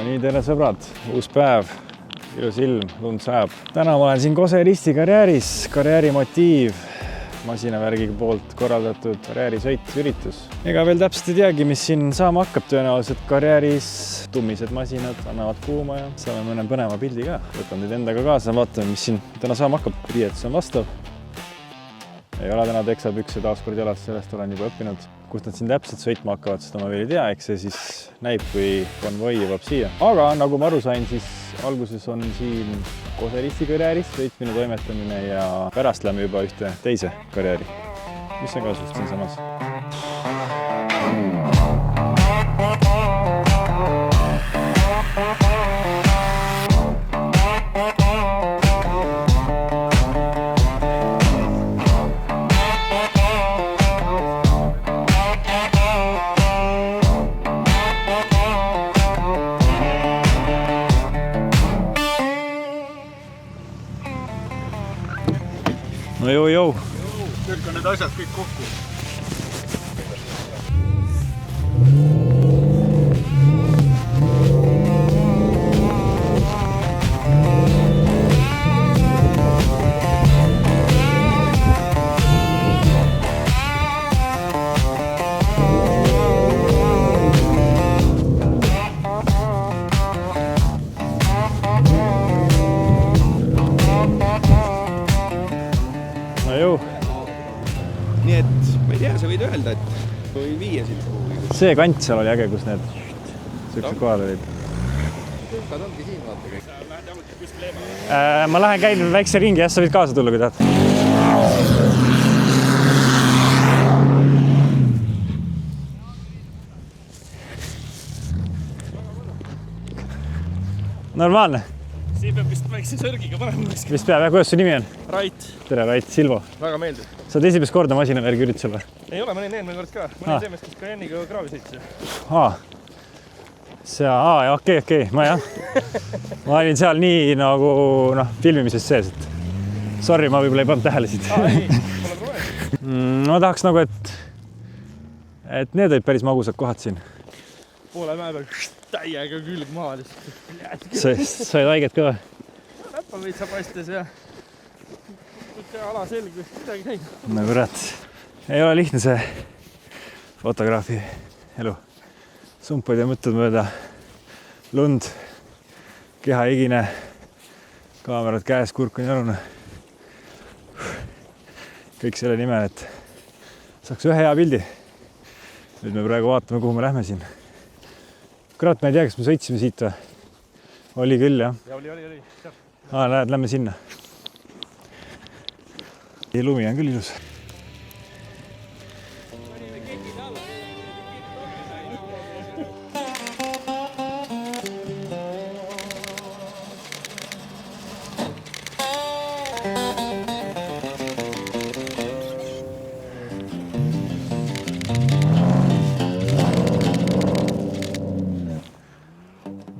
nii tere sõbrad, uus päev, ilus ilm, lund sajab. Täna ma olen siin Kose Risti karjääris, karjäärimotiiv, masinavärgiga poolt korraldatud karjäärisõit, üritus. Ega veel täpselt ei teagi, mis siin saama hakkab tõenäoliselt karjääris. Tummised masinad annavad kuuma ja saame mõne põneva pildi ka. Võtan teid endaga kaasa, vaatame, mis siin täna saama hakkab. Riietus on vastav. Ei ole täna teksapükse taaskord jalas, sellest olen juba õppinud. Kust nad siin täpselt sõitma hakkavad, seda ma veel ei tea, eks see siis näib, kui konvoi jõuab siia. Aga nagu ma aru sain, siis alguses on siin Kose Risti karjääris sõitmine, toimetamine ja pärast lähme juba ühte teise karjääri, mis on ka suht siinsamas. No joo. Lükka need asjad kõik kokku. Nii et ma ei tea, sa võid öelda, et või viia siit kuhugi. See kant seal oli äge, kus need sükse kohal olid. Nad ongi siin, vaata kõik. Sa lähed jamalt kuskil eemale? Ma lähen käin väikse ringi, sa võid kaasa tulla, kui tahad. Normaalne. Siin peab vist väikse sörgiga panema. Vist peab, kuidas su nimi on? Rait. Tere, Rait, Silvo. Väga meeldib. Sa oled esimest korda masinavärgi üritusel või? Ei ole, ma olin eelmine kord ka. Ma olin seemest, kes Kajenniga kraavi sõitsin. Okei. Ma olin seal nii nagu filmimises sees, et sorry, ma võib-olla ei pannud tähele siit. Ei, pole probleem. Ma tahaks nagu, et need olid päris magusad kohad siin. Poole mäe peal täiega külg maha lihtsalt. Said haiget ka või? Näppal võitsa paistes ja ala selg või midagi näinud. No kurat, ei ole lihtne see fotograafi elu. Sumpaid ja mõtted mööda, lund, keha higine, kaamerad käes, kurk on jalune. Kõik selle nimel, et saaks ühe hea pildi. Nüüd me praegu vaatame, kuhu me lähme siin. Kurat, ma ei tea, kas me sõitsime siit või? Oli küll, jah? Ja oli. Näed, lähme sinna. Lumi on küll ilus.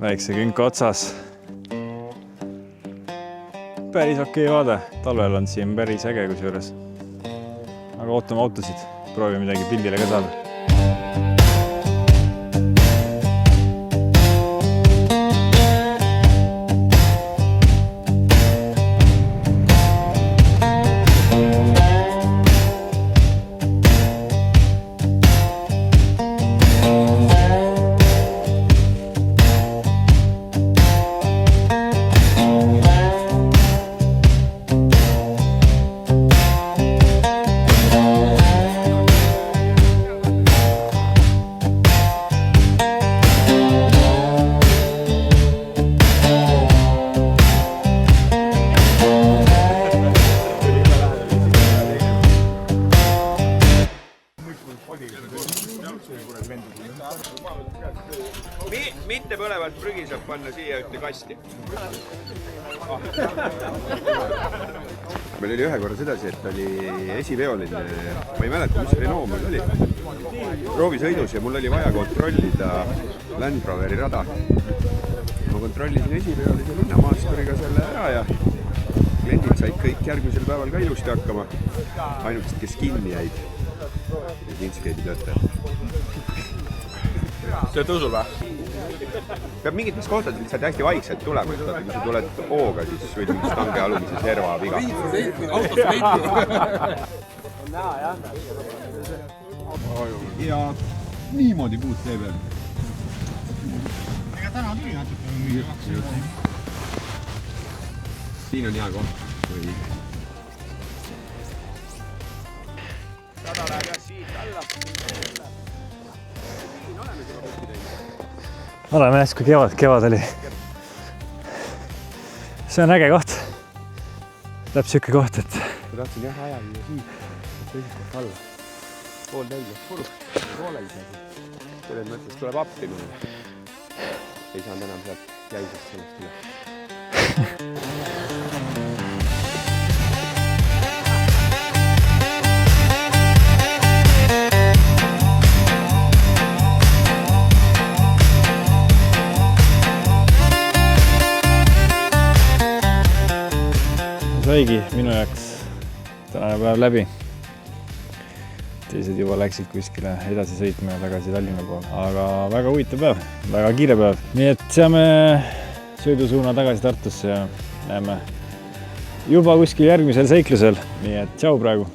Väikse künka otsas. Päris okei vaade. Talvel on siin päris äge kusjuures. Aga ootame autosid. Proovime midagi pildile ka saada. Mitte põlevalt prügi saab panna siia ühte kasti. Meil oli ühe korra sedasi, et oli esiveoline, ma ei mäleta, mis Renault meil oli. Proovisõidus ja mul oli vaja kontrollida Land Roveri rada. Ma kontrollisin esiveolise linnamaasturiga selle ära ja kliendid said kõik järgmisel päeval ka ilusti hakkama. Ainult, kes kinni jäid, need Inkscape'i töötajad. see tõusul või? Peab mingites kohtades lihtsalt hästi vaikselt tulema, et kui sa tuled hooga, siis võid mingi stange alumise serva viga. Ja niimoodi puud tee peal. Ega täna tuli natuke mingi 2. Siin on hea koht. Rada läheb jah siit alla. oleme jah, kui kevad oli. See on äge koht. Täpselt siuke koht, et Ma tahtsin jah aja viia siit, teisest koht alla. Pool täis, poole isegi. Selles mõttes tuleb appi mulle. Ei saanud enam sealt jäisest sellest üle. saigi minu jaoks tänane päev läbi. Teised juba läksid kuskile edasi sõitma ja tagasi Tallinna poole, aga väga huvitav päev, väga kiire päev. Nii et seame sõidusuuna tagasi Tartusse ja näeme juba kuskil järgmisel seiklusel. Nii et tšau praegu!